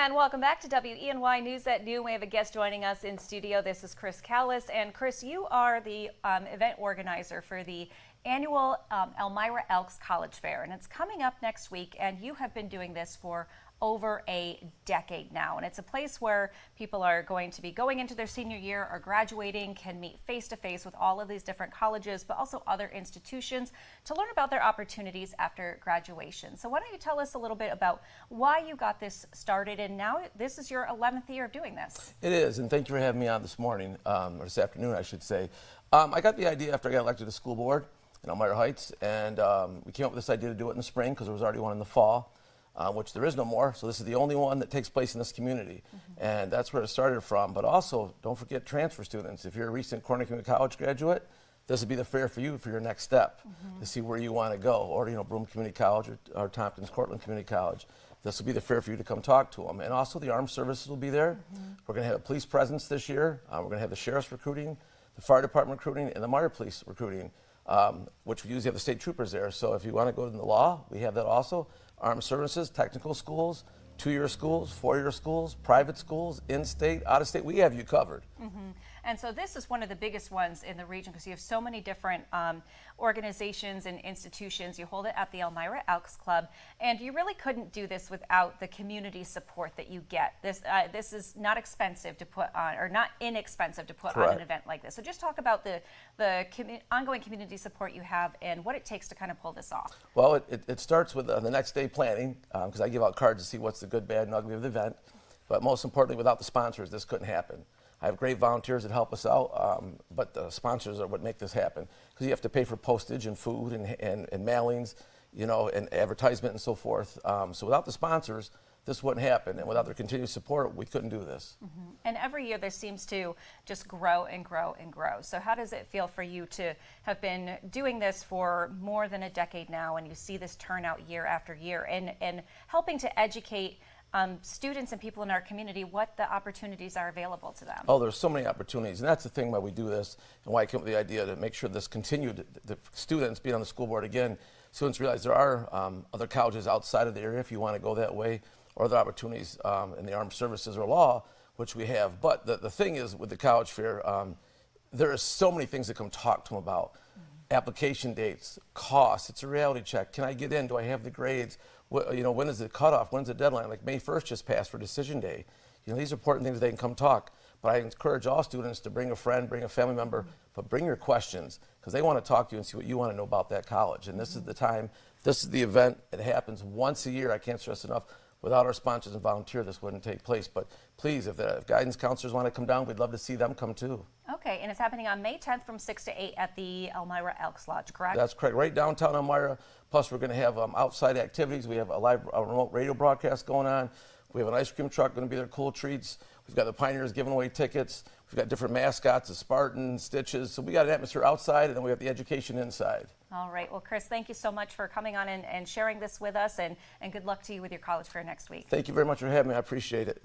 And welcome back to WENY News at Noon. We have a guest joining us in studio. This is Chris Callis. And Chris, you are the event organizer for the annual Elmira Elks College Fair. And it's coming up next week. And you have been doing this for over a decade now. And it's a place where people are going to be going into their senior year or graduating, can meet face-to-face with all of these different colleges, but also other institutions to learn about their opportunities after graduation. So why don't you tell us a little bit about why you got this started, and now this is your 11th year of doing this. It is, and thank you for having me on this morning, or this afternoon, I should say. I got the idea after I got elected to school board in Elmira Heights, and we came up with this idea to do it in the spring because there was already one in the fall. Which there is no more, so this is the only one that takes place in this community. And that's where it started from. But also, don't forget transfer students. If you're a recent Corning Community College graduate, this would be the fair for you for your next step to see where you want to go. Or, Broome Community College or Tompkins Cortland Community College. This will be the fair for you to come talk to them. And also the armed services will be there. We're going to have a police presence this year. We're going to have the sheriff's recruiting, the fire department recruiting, and the Meyer police recruiting, which we usually have the state troopers there. So if you want to go to the law, we have that also. Armed services, technical schools, 2-year schools, 4-year schools, private schools, in-state, out-of-state, we have you covered. And so this is one of the biggest ones in the region because you have so many different organizations and institutions. You hold it at the Elmira Elks Club, and you really couldn't do this without the community support that you get. This is not expensive to put on, or not inexpensive to put on an event like this. So just talk about the ongoing community support you have and what it takes to kind of pull this off. Well, it starts with the next day planning, because I give out cards to see what's the good, bad, and ugly of the event. But most importantly, without the sponsors, this couldn't happen. I have great volunteers that help us out, but the sponsors are what make this happen. Because you have to pay for postage and food and mailings, and advertisement and so forth. So without the sponsors, this wouldn't happen. And without their continued support, we couldn't do this. And every year this seems to just grow and grow and grow. So how does it feel for you to have been doing this for more than a decade now, and you see this turnout year after year, and helping to educate students and people in our community what the opportunities are available to them? Oh, there's so many opportunities, and that's the thing why we do this, and why I came up with the idea to make sure this continued. The students being on the school board again, students realize there are other colleges outside of the area if you want to go that way, or other opportunities in the armed services or law, which we have. But the thing is, with the college fair, there are so many things that come talk to them about. Application dates, costs, it's a reality check. Can I get in? Do I have the grades? When is the cutoff? When's the deadline? Like May 1st just passed for decision day. These are important things they can come talk. But I encourage all students to bring a friend, bring a family member, but bring your questions, because they want to talk to you and see what you want to know about that college. And this is the time, this is the event. It happens once a year. I can't stress enough. Without our sponsors and volunteers, this wouldn't take place. But please, if guidance counselors want to come down, we'd love to see them come too. Okay, and it's happening on May 10th from 6 to 8 at the Elmira Elks Lodge, correct? That's correct, right downtown Elmira. Plus, we're going to have outside activities. We have a remote radio broadcast going on. We have an ice cream truck going to be there, cool treats. We've got the Pioneers giving away tickets. We've got different mascots, the Spartans, Stitches. So we got an atmosphere outside, and then we have the education inside. All right. Well, Chris, thank you so much for coming on and sharing this with us, and good luck to you with your college fair next week. Thank you very much for having me. I appreciate it.